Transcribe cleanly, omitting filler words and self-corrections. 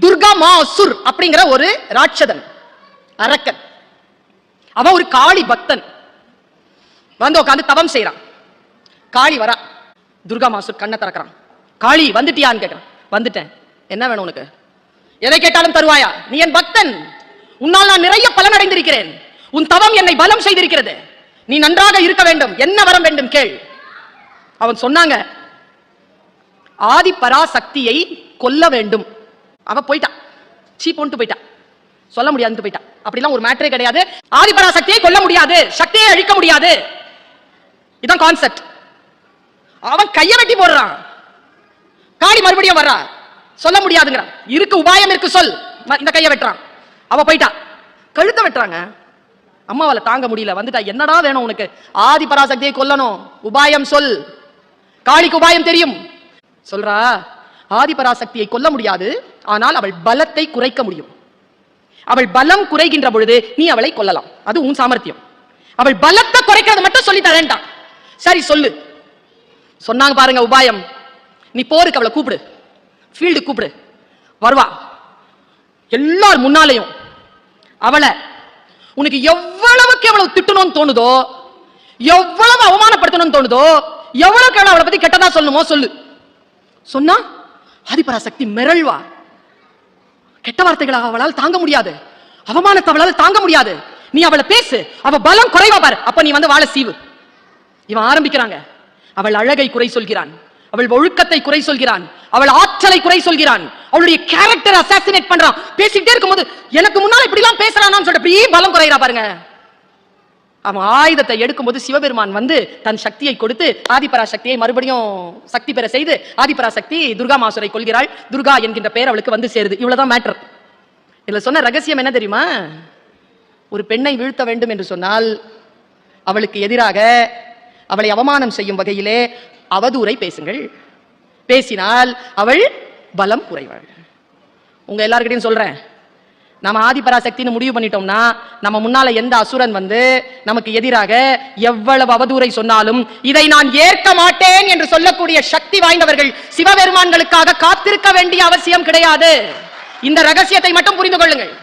துர்கா மாசுர் அப்படிங்கிற ஒரு ராட்சதன் அரக்கன். அவன் ஒரு காளி பக்தன். வந்து உட்காந்து தவம் செய்யறான். காளி வரா. துர்கா மாசுர் கண்ணை திறக்கிறான். காளி வந்துட்டியான்னு கேட்கிறான். வந்துட்டேன். என்ன வேணும் உனக்கு? எதை கேட்டாலும் தருவாயா? நீ என் பக்தன். உன்னால் நான் நிறைய பலன் அடைந்திருக்கிறேன். உன் தவம் என்னை பலம் செய்திருக்கிறது. நீ நன்றாக இருக்க வேண்டும். என்ன வரம் வேண்டும் கேள். அவன் சொன்னாங்க, ஆதி பராசக்தியை கொல்ல வேண்டும். அவ போயிட்டான். சீப்போன்ட்டு போயிட்டான். சொல்ல முடியாது போயிட்டான். அப்படிலாம் ஒரு மேட்டரே கிடையாது. ஆதி பராசக்தியை கொல்ல முடியாது, சக்தியை அழிக்க முடியாது. இதான் கான்செப்ட். அவன் கையை வெட்டி போடுறான். காளி மறுபடியும் வர்றா. சொல்ல முடியாதுங்கிறான். இருக்கு உபாயம் இருக்கு, சொல். இந்த கையை வெட்டுறான். அவ போயிட்டா. கழுத்தை வெட்டுறாங்க. அம்மாவால தாங்க முடியல. வந்துட்டா. என்னடா வேணும் உனக்கு? ஆதி பராசக்தியை கொல்லணும், உபாயம் சொல். காளிக்கு உபாயம் தெரியும். சொல்றா, ஆதி பராசக்தியை கொல்ல முடியாது, ஆனால் அவள் பலத்தை குறைக்க முடியும். அவள் பலம் குறைகின்ற பொழுது நீ அவளை கொல்லலாம். அது உன் சாமர்த்தியம். அவள் பலத்தை குறைக்கிறது மட்டும் சொல்லி தரேன்டான். சரி சொல்லு. சொன்னாங்க பாருங்க உபாயம். நீ போருக்கு அவளை கூப்பிடு, ஃபீல்டு கூப்பிடு, வருவா. எல்லார் முன்னாலையும் அவளை உனக்கு எவ்வளவுக்கு எவ்வளவு திட்டணும்னு தோணுதோ, எவ்வளவு அவமானப்படுத்தணும்னு தோணுதோ, எவ்வளவுக்கு எவ்வளவு அவளை பத்தி கெட்டதா சொல்லணுமோ சொல்லு. சொன்னா ஆதிபராசக்தி மிரள்வா. கெட்ட வார்த்தைகளை அவளால் தாங்க முடியாது, அவமானத்தை அவளால் தாங்க முடியாது. நீ அவளை பேசு, அவ பலம் குறைவா பாரு. அப்ப நீ வந்து வாழ சீவு. இவன் ஆரம்பிக்கிறாங்க. அவள் அழகை குறை சொல்கிறான், அவள் ஒழுக்கத்தை குறை சொல்கிறான், அவள் ஆற்றலை குறை சொல்கிறான், அவளுடைய கேரக்டர் அசாசினேட் பண்றான். பேசிட்டே இருக்கும்போது எனக்கு முன்னால இப்படி எல்லாம் பேசறானான்னு சொல்லிட்டு அப்படியே பலம் குறைறா பாருங்க. அவன் ஆயுதத்தை எடுக்கும்போது சிவபெருமான் வந்து தன் சக்தியை கொடுத்து ஆதிபராசக்தியை மறுபடியும் சக்தி பெற செய்து ஆதிபராசக்தி துர்கா மாசுரை கொள்கிறாள். துர்கா என்கின்ற பெயர் அவளுக்கு வந்து சேருது. இவ்வளவுதான் மேட்டர். இதுல சொன்ன ரகசியம் என்ன தெரியுமா? ஒரு பெண்ணை வீழ்த்த வேண்டும் என்று சொன்னால் அவளுக்கு எதிராக அவளை அவமானம் செய்யும் வகையிலே அவதூறை பேசுங்கள். பேசினால் அவள் பலம் குறைவாள். உங்க எல்லார்கிட்டையும் சொல்றேன், நம்ம ஆதிபராசக்தின்னு முடிவு பண்ணிட்டோம்னா நம்ம முன்னால எந்த அசுரன் வந்து நமக்கு எதிராக எவ்வளவு அவதூறை சொன்னாலும் இதை நான் ஏற்க மாட்டேன் என்று சொல்லக்கூடிய சக்தி வாய்ந்தவர்கள் சிவபெருமான்களுக்காக காத்திருக்க வேண்டிய அவசியம் கிடையாது. இந்த ரகசியத்தை மட்டும் புரிந்து கொள்ளுங்கள்.